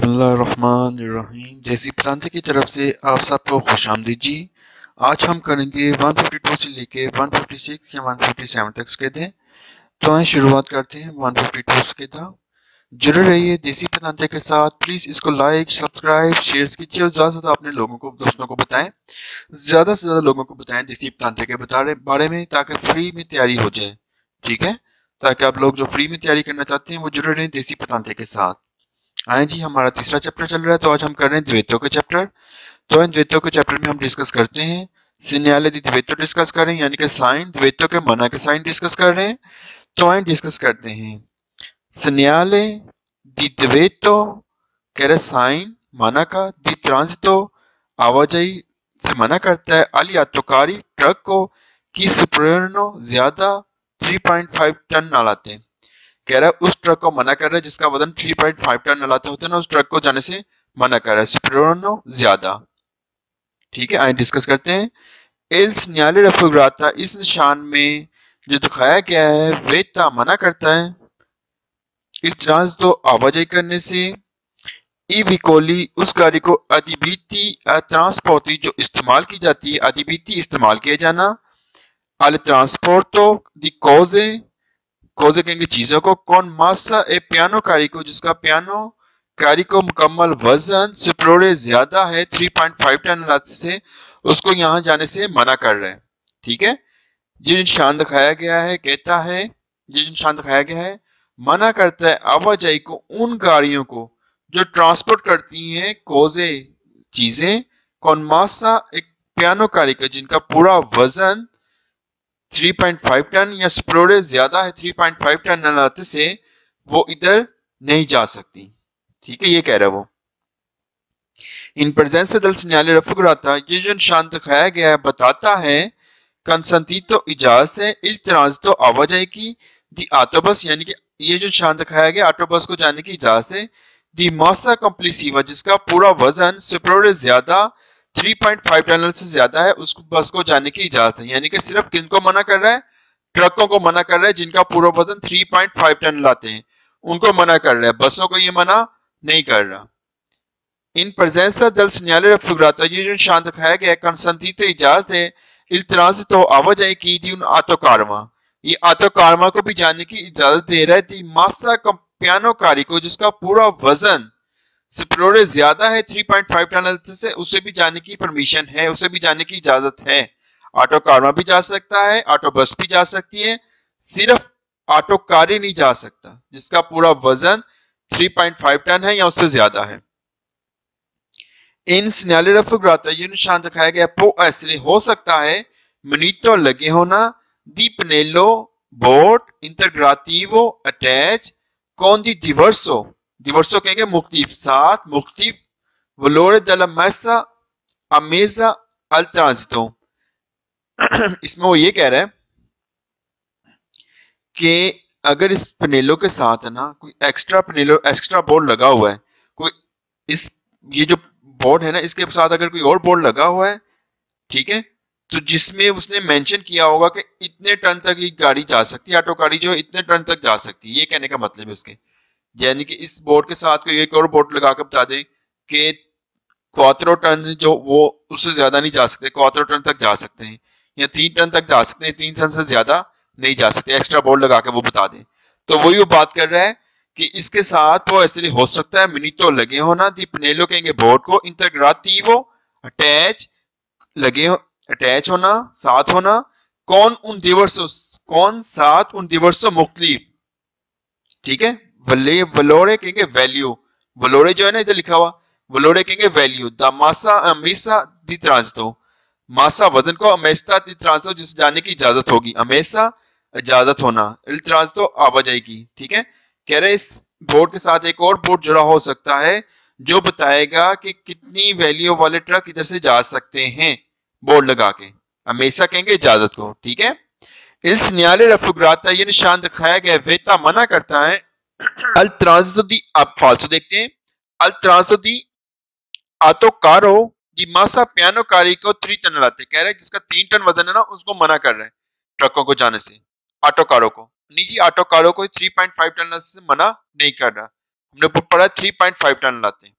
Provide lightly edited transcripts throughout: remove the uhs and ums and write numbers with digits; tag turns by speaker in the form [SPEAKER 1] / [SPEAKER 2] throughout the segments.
[SPEAKER 1] बिस्मिल्लाहिर्रहमानिर्रहीम। देसी प्रांत की तरफ से आप सबको खुशामदीद जी। आज हम करेंगे 152 से लेके 156 या 157 तक स्केदें। तो आइए शुरुआत करते हैं 152 स्केदा। जुड़े रहिए देसी प्रांत के साथ। प्लीज़ इसको लाइक सब्सक्राइब शेयर कीजिए और ज़्यादा से ज़्यादा अपने लोगों को दोस्तों को बताएं। ज़्यादा से ज़्यादा लोगों को बताएं देसी प्रांत के बारे में, ताकि फ्री में तैयारी हो जाए। ठीक है, ताकि आप लोग जो फ्री में तैयारी करना चाहते हैं वो जुड़े रहें देसी प्रांत के साथ। आए जी, हमारा तीसरा चैप्टर चल रहा है, तो आज हम कर रहे हैं द्वैतों के चैप्टर। तो इन द्वैतों के चैप्टर में हम डिस्कस करते हैं सिग्नल दी द्वैतों डिस्कस कर रहे हैं, यानी कि साइन द्वैतों के मना के साइन डिस्कस कर रहे हैं। तो आए डिस्कस करते हैं सिग्नल दी द्वैतों कह रहे साइन मना का, दी ट्रांजितो आवाजाही से मना करता है, अली आतोकारी ट्रक को की सुप्रियनो ज्यादा 3.5 टन ना लाते। कह रहा है उस ट्रक को मना कर रहा है जिसका वजन 3.5 टन लाते होते हैं ना, उस ट्रक को जाने से मना कर रहा है, सुप्रियनो ज्यादा। ठीक है, आइए डिस्कस करते हैं। एल सिग्नल रफुग्राता, इस निशान में जो दिखाया गया है वेता मना करता है, इल ट्रांस तो आवाजाही करने से, ई विकोली उस गाड़ी को अधिबीती ट्रांसपोर्टी जो इस्तेमाल की जाती है, अधिबीती इस्तेमाल किया जाना, अल ट्रांसपोर्टो दी कोजे कोजे कहेंगे चीजों को, कौन मासा ए पियानो कारी को जिसका पियानो कारी को मुकम्मल वजन सुप्रोरे ज्यादा है 3.5 टन से, उसको यहां जाने से मना कर रहे हैं। ठीक है, जो निशान दिखाया गया है कहता है, जो निशान दिखाया गया है मना करता है आवाजाही को उन गाड़ियों को जो ट्रांसपोर्ट करती हैं कोजे चीजें, कौन मासा एक पियानो कारी का जिनका पूरा वजन 3.5 टन या स्प्रोरे ज्यादा है 3.5 टन न लाते से वो इधर नहीं जा सकती। ठीक है, ये कह रहा है वो। इन प्रेजेंस दल सिग्नल रफुग्राता, ये जो निशान दिखाया गया है बताता है कंसंटीतो इजाजत है इल ट्रांजितो आवाजाही की, दी ऑटोबस यानी कि ये जो निशान दिखाया गया ऑटोबस को जाने की इजाजत है, दी मासा कम्प्लीसिवा जिसका पूरा वजन सुप्रोरे ज्यादा 3.5 टन से ज्यादा है, उस बस को जाने की इजाजत है। यानी कि सिर्फ किनको मना कर रहा है, ट्रकों को मना कर रहा है जिनका पूरा वजन 3.5 टन लाते हैं, उनको मना कर रहा है, बसों को ये मना नहीं कर रहा। इन प्रेजेंसा दल सिग्नल रफुग्राता, ये जो निशान दिखाया गया कंसंटीतो इजाजत है इल ट्रांजितो आवाजाही की, दी उन आटोकारमा, ये आटोकारमा को भी जाने की इजाजत दे रहा है, दी मासा पियानो कारी को जिसका पूरा वजन सुप्रोरे ज्यादा है 3.5 टन से, उसे भी जाने की परमिशन है, उसे भी जाने की इजाजत है। ऑटो कारमा भी जा सकता है, ऑटो बस भी जा सकती है, सिर्फ ऑटो कार ही नहीं जा सकता जिसका पूरा वजन 3.5 टन है या उससे ज्यादा है। इन सिग्नल रफुग्राता, ये निशान दिखाया गया पो ऐसे हो सकता है मिनीटो लगे होना, दी पनेलो बोर्ड इंटरग्राटिवो अटैच, कौन दी डिवर्सो, डिवर्सो कहेंगे मुख्तलिफ साथ मुख्तलिफ, वलोरे दला मैसा अमेजा अल ट्रांजितो, इसमें वो ये कह रहा है कि अगर इस पनेलो के साथ है ना कोई एक्स्ट्रा पनेलो एक्स्ट्रा बोर्ड लगा हुआ है, कोई इस ये जो बोर्ड है ना इसके साथ अगर कोई और बोर्ड लगा हुआ है, ठीक है, तो जिसमें उसने मेंशन किया होगा कि इतने टन तक ये गाड़ी जा सकती है, ऑटो गाड़ी जो है इतने टन तक जा सकती है, ये कहने का मतलब है उसके। यानी कि इस बोर्ड के साथ कोई एक और बोर्ड लगा कर बता दे कि 4 टन जो वो उससे ज्यादा नहीं जा सकते, 4 टन तक जा सकते हैं या 3 टन तक जा सकते हैं, 3 टन से ज्यादा नहीं जा सकते, एक्स्ट्रा बोर्ड लगा के वो बता दें। तो वही वो बात कर रहा है कि इसके साथ वो ऐसे हो सकता है मिनीटो लगे होना, दी पनेलो कहेंगे बोर्ड को, इंटरग्राटिवो अटैच लगे अटैच होना साथ होना, कौन उन दिवसों, कौन साथ उन दिवसों मुख्तलिफ। ठीक है, वले वलोरे कहेंगे वैल्यू, वलोरे जो है ना इधर लिखा हुआ वलोरे कहेंगे वैल्यू, द मासा अमेसा दी ट्रांजितो, मासा वजन को, अमेसा दी ट्रांजितो जिस जाने की इजाजत होगी, अमेसा इजाजत होना, इल ट्रांजितो आवाजाही की। ठीक है, कह रहे इस बोर्ड के साथ एक और बोर्ड जुड़ा हो सकता है जो बताएगा कि कितनी वैल्यू वाले ट्रक इधर से जा सकते हैं, बोर्ड लगा के, हमेशा कहेंगे इजाजत को। ठीक है, इल सिग्नल रफुग्राता, ये निशान दिखाया गया वेता मना करता है अल ट्रांजितो दी, आप फाल्सो देखते हैं, अल ट्रांजितो दी आतो कारो दी मासा पियानो कारी को 3 टन लाते, कह रहे हैं जिसका 3 टन वजन है ना उसको मना कर रहे हैं ट्रकों को जाने से, ऑटो कारों को नहीं जी, ऑटो कारों को 3.5 टन से मना नहीं कर रहा, हमने ऊपर पढ़ा 3.5 टन लाते हैं।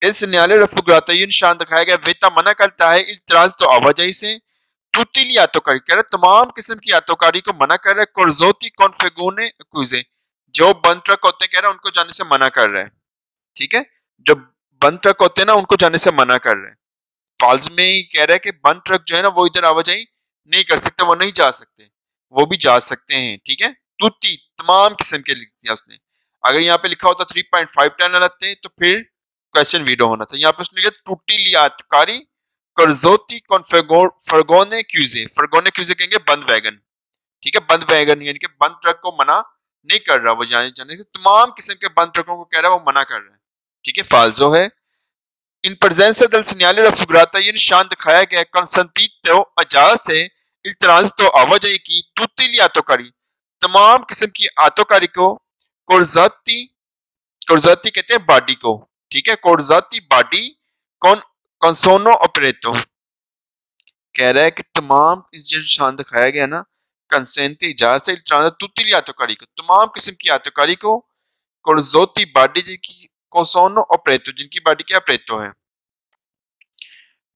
[SPEAKER 1] इस segnale raffigurato ये निशान दिखाया गया वेता मना करता है इल्तराज तो आवाजाही से tutti gli आतोकारी कह रहा है तमाम किस्म की आतोकारी को मना कर रहा है corzotti confegone accuse जो बंद ट्रक होते हैं कह रहा है उनको जाने से मना कर रहा है। ठीक है, जो बंद ट्रक होते हैं ना उनको जाने से मना कर रहा है। फाल्स में ही कह रहा है कि बंद ट्रक जो है ना वो इधर आवाजाही नहीं कर सकते, वो नहीं जा सकते, वो भी जा सकते हैं। ठीक है, tutti तमाम किस्म के लिख दिया उसने। अगर यहाँ पे लिखा होता 3.5 टन लगते तो फिर क्वेश्चन वीडियो होना था। यहाँ पे उसने लिखा टूटी लिया आतकारी कर्जोती फरगोने क्यूजे, फरगोने क्यूजे कहेंगे बंद वैगन। ठीक है, बंद वैगन यानी कि बंद ट्रक को मना नहीं कर रहा, वो जाने के तमाम किस्म के बंद ट्रकों को कह रहा है वो मना कर रहा है। ठीक है, फाल्सो है। इन presenza del segnale raffigurata ये निशान दिखाया गया consentito इजाजत है इल्तराज तो आवाजाही की tutti gli आतोकारी तमाम किस्म की आतोकारी को कोर्जाती कोर्जाती कहते हैं बॉडी को। ठीक है, कोर्जाती बॉडी कौन कंसोनो ऑपरेटो कह रहा है कि तमाम इस जो निशान दिखाया गया ना कंसेंट इजाजत है इल्तराज tutti gli आतोकारी को तमाम किस्म की आतोकारी को कोर्जोती बॉडी जिनकी कोसोनो ऑपरेटो जिनकी बॉडी क्या ऑपरेटो है।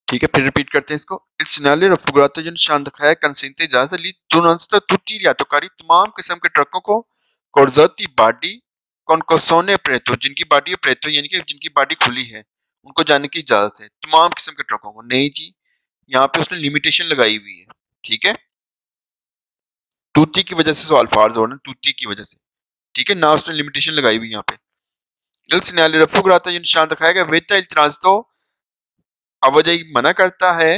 [SPEAKER 1] ठीक है, फिर रिपीट करते हैं इसको। इस segnale raffigurato जो निशान दिखाया है कंसेंट इजाजत ली tutti gli आतोकारी तमाम किस्म के ट्रकों को कोर्जोती बॉडी कॉनकोसोने प्रेतो जिनकी बॉडी प्रेतो यानी कि जिनकी बॉडी खुली है उनको जाने की इजाजत है तमाम किस्म के ट्रकों को। नहीं जी, यहाँ पे उसने लिमिटेशन लगाई हुई है। ठीक है, टूटी की वजह से सवाल फार्ज हो रहा है, टूटी की वजह से। ठीक है ना, उसने लिमिटेशन लगाई हुई यहाँ पे। इल segnale raffigurato जो निशान दिखाया गया वेता il transito आवाजाही मना करता है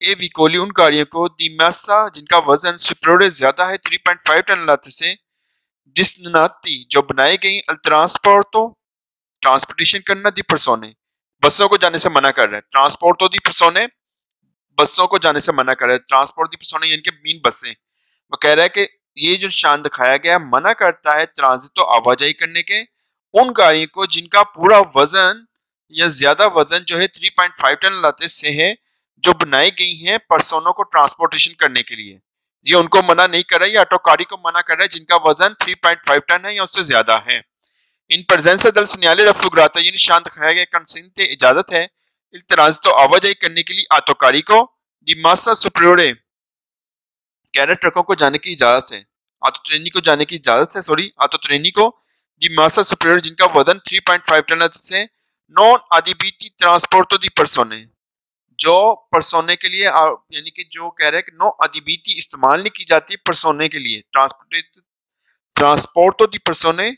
[SPEAKER 1] ए विकोली उन गाड़ियों को दी मासा जिनका वजन सुपीरियर ज्यादा है 3.5 टन लाते से डिस्नाती जो बनाई गई अल ट्रांसपोर्टो ट्रांसपोर्टेशन करना दी परसोने बसों को जाने से मना कर रहा है। ट्रांसपोर्टो दी परसोने बसों को जाने से मना कर रहा है। ट्रांसपोर्ट दी परसोने यानी कि मीन बसें। वो कह रहा है कि ये जो निशान दिखाया गया मना करता है ट्रांजिटो आवाजाही करने के उन गाड़ियों को जिनका पूरा वजन या ज्यादा वजन जो है 3.5 टन लाते से है जो बनाई गई हैं पर्सोनों को ट्रांसपोर्टेशन करने के लिए। ये उनको मना नहीं कर रहा है, ये ऑटोकारी को मना कर रहा है जिनका वजन 3.5 टन है या उससे ज्यादा है। इन presenza del segnale raffigurato ये निशान दिखाया गया कंसेंट इजाजत है इल्तराज तो आवाजाही करने के लिए आतोकारी को दी मासा सुपीरियरे कह रहे ट्रकों को जाने की इजाजत है, आतो ट्रेनी को जाने की इजाजत है, सॉरी आतो ट्रेनी को दी मासा सुपीरियर जिनका वजन 3.5 टन से नॉन adibiti ट्रांसपोर्टो दी परसोने जो परसोने के लिए यानी कि जो कह रहे हैं कि नो adibiti इस्तेमाल नहीं की जाती परसोने के लिए ट्रांसपोर्टो दी परसोने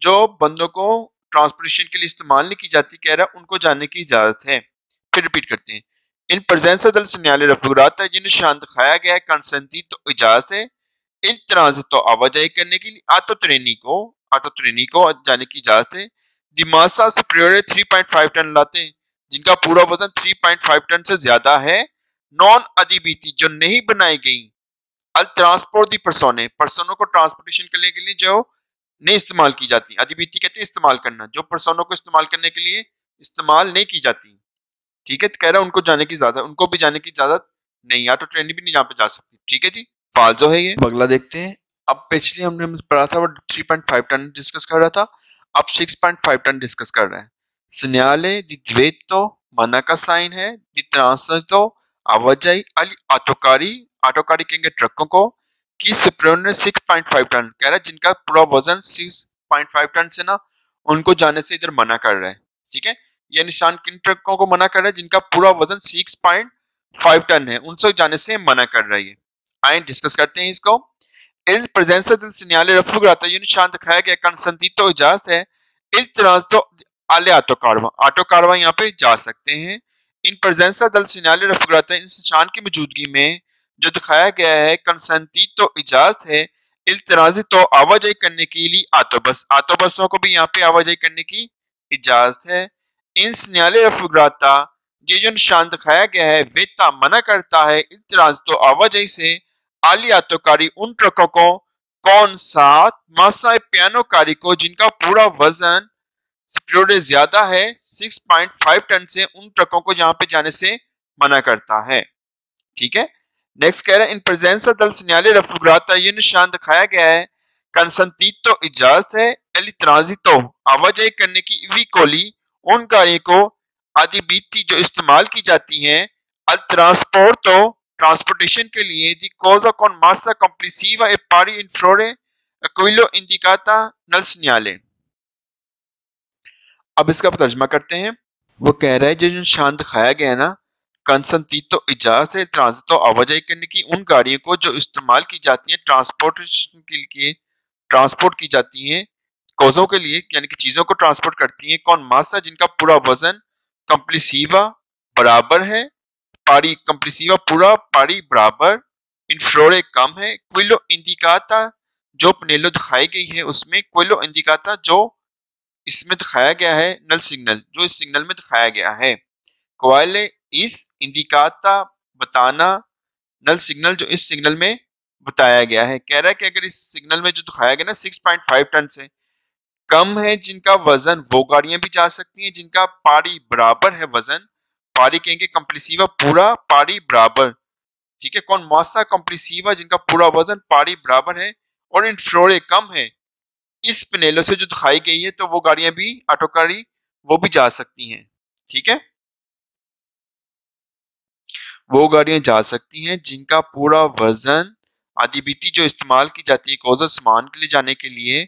[SPEAKER 1] जो बंदों को ट्रांसपोर्टेशन के लिए इस्तेमाल नहीं की जाती कह रहा है उनको जाने की इजाजत है। फिर रिपीट करते हैं। इन presenza del segnale raffigurato ये निशान दिखाया गया है कंसेंटी तो इजाजत है इन ट्रांजिट तो आवाजाही करने के लिए आतो ट्रेनी को जाने की इजाजत है। दिमासा सुपीरियर 3.5 टन लाते हैं जिनका पूरा वजन 3.5 टन से ज्यादा है। नॉन adibiti जो नहीं बनाई गई अल ट्रांसपोर्ट दी परसोने पर्सनों को ट्रांसपोर्टेशन करने के लिए जो नहीं इस्तेमाल की जाती। adibiti कहते हैं इस्तेमाल करना, जो पर्सनों को इस्तेमाल करने के लिए इस्तेमाल नहीं की जाती। ठीक है, तो कह रहा है उनको जाने की इजाजत, उनको भी जाने की इजाजत नहीं, या तो ट्रेन भी नहीं यहाँ पे जा सकती। ठीक है जी, फाल्सो है ये। अगला देखते हैं। अब पिछले हमने पढ़ा था वो 3.5 टन डिस्कस कर रहा था, अब 6.5 टन डिस्कस कर रहा है। segnale di diretto मना का साइन है, di transito आवाजाही अली आटोकारी कहेंगे ट्रकों को की सुपीरियर 6.5 टन कह रहा है जिनका पूरा वजन 6.5 टन से ना उनको जाने से इधर मना कर रहा है। ठीक है, यह निशान किन ट्रकों को मना कर रहा है जिनका पूरा वजन 6.5 टन है उनसे जाने से मना कर रहा है। आइए डिस्कस करते हैं इसको। इल presenza del segnale raffigurato ये निशान दिखाया गया consentito इजाजत है इल transito alle आटो कारवा यहाँ पे जा सकते हैं। इन presenza del segnale raffigurato इस निशान की मौजूदगी में जो दिखाया गया है consentito इजाजत है इल transito आवाजाही करने के लिए आटो बसों को भी यहाँ पे आवाजाही करने की इजाजत है। इन segnale raffigurata ये जो निशान दिखाया गया है वेता मना करता है इल transito आवाजाही से आली आतोकारी उन ट्रकों को कौन सा मासा पियानो कारी को जिनका पूरा वजन सुपीरियर ज्यादा है 6.5 टन से उन ट्रकों को यहाँ पे जाने से मना करता है। ठीक है, नेक्स्ट कह रहा है इन presenza del segnale raffigurato ये निशान दिखाया गया है कंसंटीतो इजाजत है, एल ट्रांजितो आवाजाही करने की, इविकोली उन गाड़ियों को आदिबीती जो इस्तेमाल की जाती हैं, अल ट्रांसपोर्टो ट्रांसपोर्टेशन के लिए, दी कोजा con massa complessiva e pari in flore a quello indicata nel segnale। अब इसका तर्जमा करते हैं। वो कह रहा है जो निशान दिखाया गया है ना, कंसंटीतो इजाजत है, ट्रांजितो आवाजाही करने की उन गाड़ियों को जो इस्तेमाल की जाती हैं ट्रांसपोर्टेशन के लिए, ट्रांसपोर्ट की जाती हैं कोजों के लिए, यानी कि चीजों को ट्रांसपोर्ट करती हैं, कौन मासा जिनका पूरा वजन, कंप्लीसीवा बराबर है, पारी कंप्लीसीवा पूरा, पारी बराबर, इनफ्लोरे कम है, क्विलो इंडिकाता जो पनेलो दिखाई गई है उसमें, क्विलो इंडिकाता जो इसमें दिखाया गया है, नल सिग्नल जो इस सिग्नल में दिखाया गया है, क्वाले इस इंडिकाता बताना, नल सिग्नल जो इस सिग्नल में बताया गया है। कह रहा है कि अगर इस सिग्नल में जो दिखाया गया ना 6.5 टन से कम है जिनका वजन, वो गाड़ियां भी जा सकती हैं जिनका पारी बराबर है वजन, पारी कहेंगे कंप्लीसीवा पूरा, पारी बराबर, ठीक है, कौन मासा कंप्लीसीवा जिनका पूरा वजन पारी बराबर है, और इन फ्लोरे कम है इस पनेलो से जो दिखाई गई है, तो वो गाड़ियां भी ऑटोकारी वो भी जा सकती हैं, ठीक है, वो गाड़ियां जा सकती हैं जिनका पूरा वजन, आदिबीती जो इस्तेमाल की जाती है कोजा सामान के लिए जाने के लिए,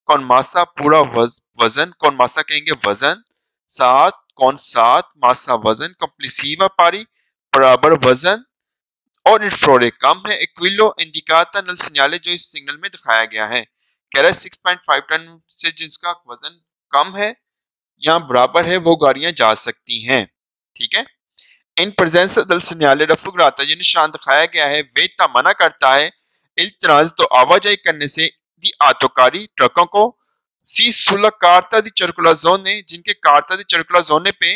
[SPEAKER 1] कौन मासा पूरा वजन, कौन मासा कहेंगे वजन, सात कौन सात मासा वजन, कंप्लीसीवा पारी बराबर वजन, और इन्फ्लोरे कम है, इक्विलो इंडिकाता नल सिग्नल जो इस सिग्नल में दिखाया गया है। कह रहा है 6.5 टन से जिसका वजन कम है या बराबर है वो गाड़ियां जा सकती हैं, ठीक है। इन प्रेजेंस दल सिग्नल रफुग्राता जो निशान दिखाया गया है वेता मना करता है इल्तराज तो आवाजाही करने से दी आतोकारी ट्रकों को, सी सुला कार्ता दी सर्कुलर जोने जिनके कार्ता दी सर्कुलर जोने पे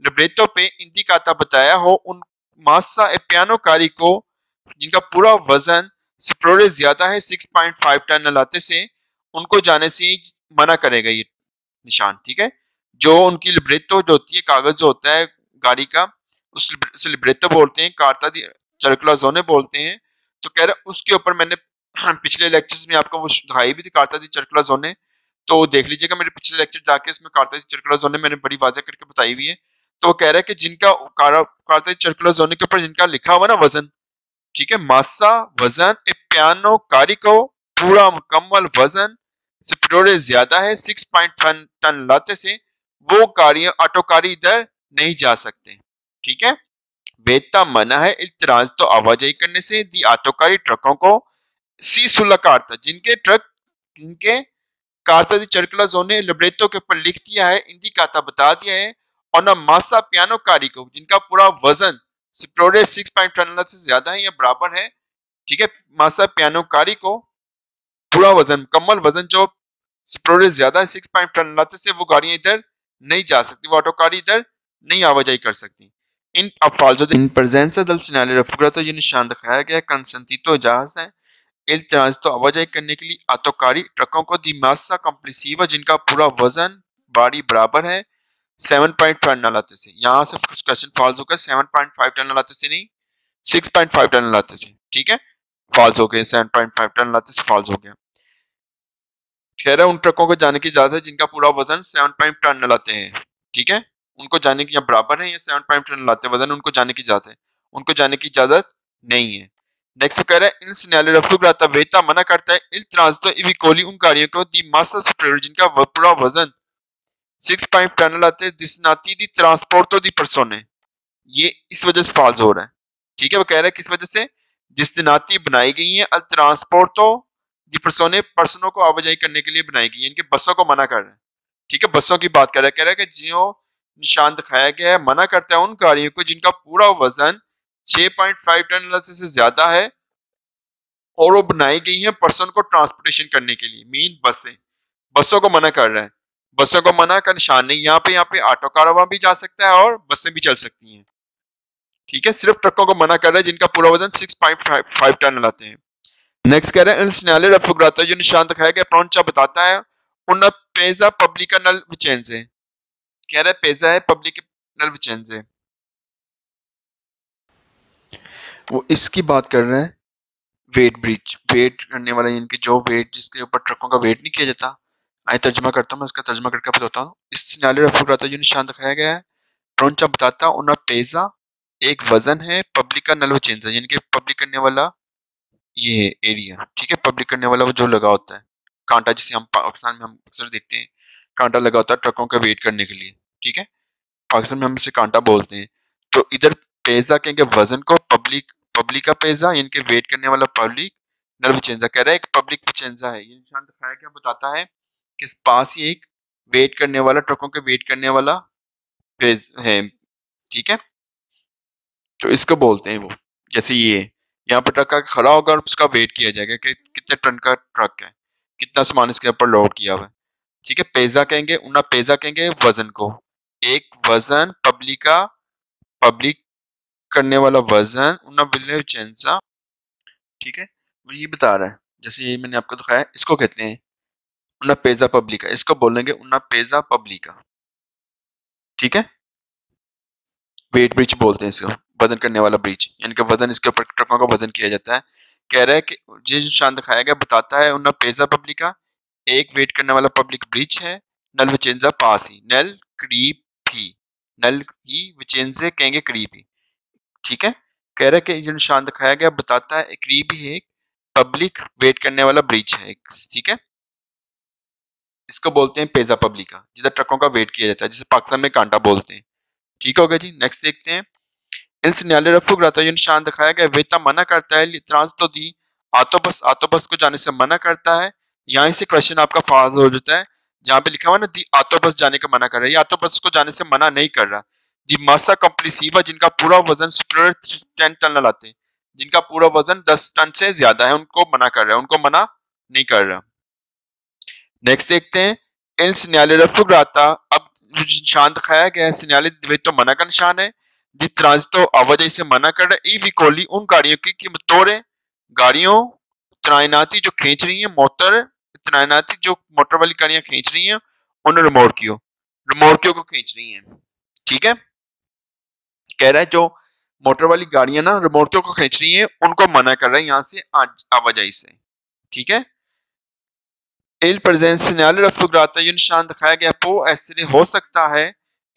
[SPEAKER 1] लिब्रेटो पे इंडिकाता बताया हो, उन मासा ए पियानो कारी को जिनका पूरा वजन स्प्रोरे ज्यादा है 6.5 टन लाते से, उनको जाने से मना करेगा ये निशान, ठीक है। जो उनकी लिब्रेटो जो होती है, कागज जो होता है गाड़ी का, उस लिब्रेटो बोलते हैं, कार्ता दी सर्कुलर जोने बोलते हैं। तो कह रहा उसके ऊपर मैंने पिछले लेक्चर्स में आपको वो दिखाई भी थी कार्ता दी सर्कुलर जोने, तो देख लीजिएगा मेरे पिछले लेक्चर जाके, इसमें कार्ता दी सर्कुलर जोने मैंने बड़ी वाज़ेह करके बताई हुई है। तो वो कह रहा है कि जिनका कार्ता दी सर्कुलर जोने के ऊपर जिनका लिखा हुआ ना वजन, ठीक है, मासा वजन ए पियानो कारी को पूरा मुकम्मल वजन स्प्रोरे ज्यादा है 6.5 टन लाते से, वो गाड़ियां ऑटोकारी इधर नहीं जा सकते, ठीक है। वेता मना है इल्तराज तो आवाजाही करने से दी आतोकारी ट्रकों को, सी सुला कार्ता जिनके ट्रक, जिनके कार्ता दी सर्कुलर जोने लिब्रेटो के ऊपर लिख दिया है, इंडिकाता बता दिया है, और ना मासा पियानो कारी को जिनका पूरा वजन स्प्रोरे 6 टन से ज्यादा है या बराबर है, ठीक है, मासा पियानो कारी को पूरा वजन मुकम्मल वजन जो स्प्रोरे ज्यादा है 6 टन लाते से, वो गाड़ियां इधर नहीं जा सकती, वो ऑटोकारी इधर नहीं आवाजाही कर सकती। इन अफाल्जो इन प्रेजेंसा दल सिनाले रफुगरा तो ये निशान दिखाया गया कंसंटीतो जहाज है इल ट्रांजितो आवाजाही करने के लिए आतोकारी ट्रकों को दी मासा कंप्लीसीवा जिनका पूरा वजन बारी बराबर है 7.5 टन लाते से, यहाँ से क्वेश्चन फॉल्स होगा, 7.5 टन लाते से नहीं 6.5 टन लाते से, ठीक है, फॉल्स हो गए, 7.5 टन लाते से फॉल्स हो गया। कह रहा है उन ट्रकों को जाने की इजाजत है जिनका पूरा वजन 7.5 टन लाते हैं, ठीक है, उनको जाने की या बराबर है या 7.5 टन लाते वजन, उनको जाने की इजाजत है, उनको जाने की इजाजत नहीं है। नेक्स्ट कह रहा है इन सिग्नल रफुग्राता वेता मना करता है इल ट्रांजितो इविकोली उन गाड़ियों को दी मासा सुपीरियर जिनका पूरा वजन 6.5 टन लाते दिसनाती दी ट्रांसपोर्टो दी पर्सोने, ये इस वजह से फॉल्स हो रहा है, ठीक है। वो कह रहा है किस वजह से, जिस्तिनाती बनाई गई है अल ट्रांसपोर्टो दी पर्सोने पर्सनों को आवाजाही करने के लिए बनाई गई है, इनके बसों को मना कर रहा है, ठीक है, बसों की बात कर रहा है। कह रहा है कि जो निशान दिखाया गया है मना करता है उन गाड़ियों को जिनका पूरा वजन 6.5 टन से ज्यादा है और वो बनाई गई है पर्सन को ट्रांसपोर्टेशन करने के लिए, मीन बसें, बसों को मना कर रहा है। बसों को मना का निशान नहीं, यहाँ पे ऑटो कारवां भी जा सकता है और बसें भी चल सकती हैं, ठीक है, सिर्फ ट्रकों को मना कर रहा है जिनका पूरा वजन 6.5 टन लाते हैं। नेक्स्ट कह रहे हैं सिग्नल रफुग्राता जो निशान दिखाया गया प्रोंचा बताता है उन पेजा पब्लिका नल विचेंजे, कह रहा है पेजा है पब्लिक नल विचेंजे, वो इसकी बात कर रहे हैं वेट ब्रिज, वेट करने वाला यानी कि जो वेट जिसके ऊपर ट्रकों का वेट नहीं किया जाता। आइए तर्जुमा करता हूँ, मैं इसका तर्जुमा करके बताता हूँ। इस सिनेरियो रफुग्राता जो निशान दिखाया गया है, ट्रोंचा बताता उन्ना पेजा एक वजन है, पब्लिक का नल वचेंजा यानी कि पब्लिक करने वाला ये एरिया, ठीक है। पब्लिक करने वाला वो जो लगा होता है कांटा, जिसे हम पाकिस्तान में हम अक्सर देखते हैं, कांटा लगा होता है ट्रकों का वेट करने के लिए, ठीक है। पाकिस्तान में हम इसे कांटा बोलते हैं। तो इधर पेजा कहेंगे वजन को, पब्लिक पब्लिक का पेजा यानी कि वेट करने वाला पब्लिक, नर विचेंजा कह रहा है एक पब्लिक विचेंजा है। ये निशान दिखाया क्या बताता है कि इस पास ही एक वेट करने वाला, ट्रकों के वेट करने वाला पेज है, ठीक है। तो इसको बोलते हैं वो, जैसे ये यहाँ पर ट्रक आके खड़ा होगा और उसका वेट किया जाएगा कि कितने टन का ट्रक है, कितना सामान इसके ऊपर लोड किया हुआ है, ठीक है। पेजा कहेंगे, उन्ना पेजा कहेंगे वजन को, एक वजन पब्लिक करने वाला वजन, उन्ना विचेंजा, ठीक है। वो ये बता रहा है, जैसे ये मैंने आपको दिखाया, इसको कहते हैं उन्ना पेजा पब्लिका, इसको बोलेंगे उन्ना पेजा पब्लिका, ठीक है। वेट ब्रिज बोलते हैं इसको, वजन करने वाला ब्रिज, यानी कि वजन इसके ऊपर ट्रकों का वजन किया जाता है। कह रहा है कि ये जो निशान दिखाया गया बताता है उन्ना पेजा पब्लिका एक वेट करने वाला पब्लिक ब्रिज है, नल विचेंजा पास ही, नल करीब ही, नल ही विचेंजे कहेंगे करीब ही, ठीक है। कह रहा है कि जो निशान दिखाया गया बताता है करीब ही एक पब्लिक वेट करने वाला ब्रिज है, ठीक है। इसको बोलते हैं पेजा पब्लिका, जिधर ट्रकों का वेट किया जाता है, जिसे पाकिस्तान में कांटा बोलते हैं, ठीक हो गया जी। नेक्स्ट देखते हैं। इस न्यायालय रफुक रहता है, जो निशान दिखाया गया वेता मना करता है, ट्रांस तो दी आतोबस को जाने से मना करता है। यहाँ से क्वेश्चन आपका फाज हो जाता है, जहाँ पे लिखा हुआ ना दी आतोबस जाने का मना कर रहा है, ये आतोबस को जाने से मना नहीं कर रहा। दी मासा कंप्लीसिवा जिनका पूरा वजन सुपर 10 टन लाते हैं, जिनका पूरा वजन 10 टन से ज्यादा है, उनको मना कर रहा है, उनको मना नहीं कर रहा। नेक्स्ट देखते हैं। इन न्यायालय रफुक रहता, अब निशान दिखाया गया है सिन्याले तो मना का निशान है, जिस ट्रांजितो आवाजाही से मना कर रहा है, ई विकोली उन गाड़ियों की कीमत तोड़े, गाड़ियों तनायनाती जो खींच रही है, मोटर तनायनाती जो मोटर वाली गाड़ियां खींच रही हैं, उन रिमोर्कियों को खींच रही हैं, ठीक है। कह रहा है जो मोटर वाली गाड़ियां ना रिमोर्कियों को खींच रही हैं, उनको मना कर रहा है यहाँ से आवाजाही से, ठीक है। El presenciale raffigurata ये निशान दिखाया गया पो ऐसे हो सकता है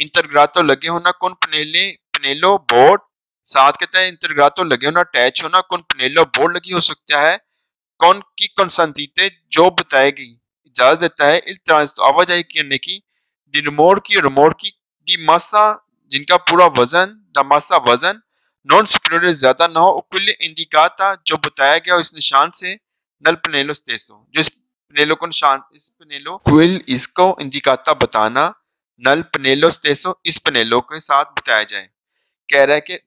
[SPEAKER 1] इंटरग्रातो लगे होना कौन पनेलो बोर्ड, साथ कहता है इंटरग्रातो लगे होना अटैच होना कौन पनेलो बोर्ड लगी हो सकता है, कौन की कंसंटीते जो बताएगी इजाजत देता है इल ट्रांस आवाजाही करने की, दी रिमोट की दी मासा जिनका पूरा वजन, द मासा वजन नॉन सुपीरियर ज्यादा ना हो, कुल इंडिकाता जो बताया गया इस निशान से, नल पनेलो स्टेसो जो इस पनेलो को निशान, इस पनेलो क्विल इसको इंडिकाता बताना, नल पनेलो स्टेसो इस पनेलो के साथ बताया जाए। कह रहा है कि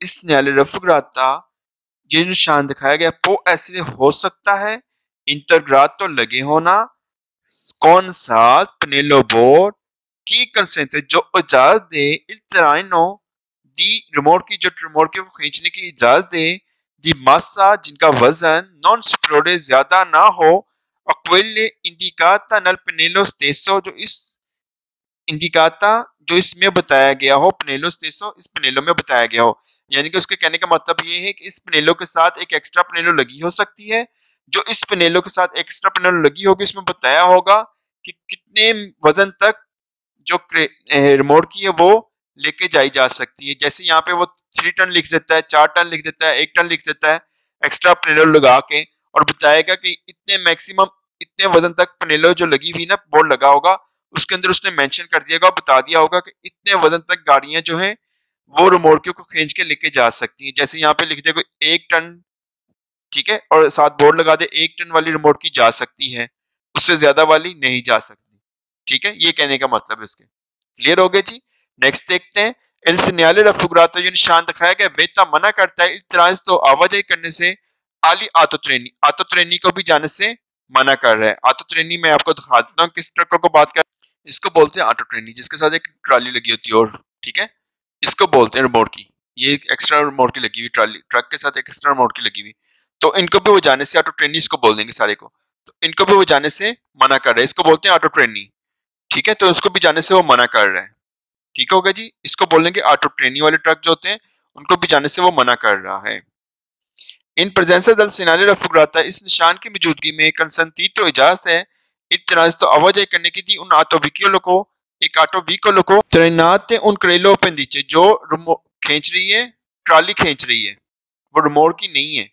[SPEAKER 1] इस न्यायालय रफुग्राता ये निशान दिखाया गया पो ऐसे हो सकता है इंटरग्रातो लगे होना कौन सा पनेलो बोर्ड की कंसेंट जो इजाजत दे इल्तराइनो दी रिमोट की को खींचने की इजाजत दे, दी मासा जिनका वजन नॉन सुपीरियर ज्यादा ना हो, अक्वेले इंडिकाता नल पनेलो स्टेसो जो इस इंडिकाता जो इसमें बताया गया हो, पनेलो स्टेसो इस पनेलो में बताया गया हो, यानी कि उसके कहने का मतलब ये है कि इस पनेलो के साथ एक एक्स्ट्रा पनेलो लगी हो सकती है, जो इस पनेलो के साथ एक्स्ट्रा पनेलो लगी होगी इसमें बताया होगा कि कितने वजन तक जो रिमोट की है वो लेके जाई जा सकती है। जैसे यहाँ पे वो 3 टन लिख देता है, 4 टन लिख देता है, 1 टन लिख देता है एक्स्ट्रा पनेलो लगा के, और बताएगा कि इतने मैक्सिमम इतने वजन तक पनेलो जो लगी हुई ना बोर्ड लगा होगा, उसके अंदर उसने मेंशन कर दिया होगा, बता दिया होगा कि इतने वजन तक गाड़ियां जो हैं वो रिमोट को खींच के लेके जा सकती हैं। जैसे यहाँ पे लिख दे 1 टन, ठीक है, और साथ बोर्ड लगा दे 1 टन वाली रिमोट की जा सकती है, उससे ज्यादा वाली नहीं जा सकती, ठीक है। ये कहने का मतलब है उसके, क्लियर हो गया जी। नेक्स्ट देखते हैं। इल सिन्याले रफुग्रातो जो निशान दिखाया गया वेता मना करता है इल्तराज तो आवाजाही करने से, आली आतो ट्रेनी को भी जाने से मना कर रहा है। आतो ट्रेनी मैं आपको दिखा देता हूँ किस ट्रकों को बात कर, इसको बोलते हैं ऑटो ट्रेनी, जिसके साथ एक ट्रॉली लगी होती है, और ठीक है, इसको बोलते हैं रिमोट की, ये एक एक्स्ट्रा रिमोट की लगी हुई ट्रॉली, ट्रक के साथ एक एक्स्ट्रा रिमोट की लगी हुई, तो इनको भी वो जाने से ऑटो ट्रेनी इसको बोल देंगे सारे को, तो इनको भी वो जाने से मना कर रहा है, इसको बोलते हैं ऑटो ट्रेनी, ठीक है। तो इसको भी जाने से वो मना कर रहा है, ठीक होगा जी। इसको बोलेंगे ऑटो ट्रेनी वाले ट्रक जो होते हैं उनको भी जाने से वो मना कर रहा है। इन presenza del segnale raffigurata इस निशान की मौजूदगी में consentito इजाजत है इतराज तो आवाजाही करने की थी उन ऑटो व्हीकलों को एक ऑटो व्हीकलों को तैनात थे उन क्रेलो पेंडिचे जो खींच रही है, ट्रॉली खींच रही है, वो रिमोट की नहीं है,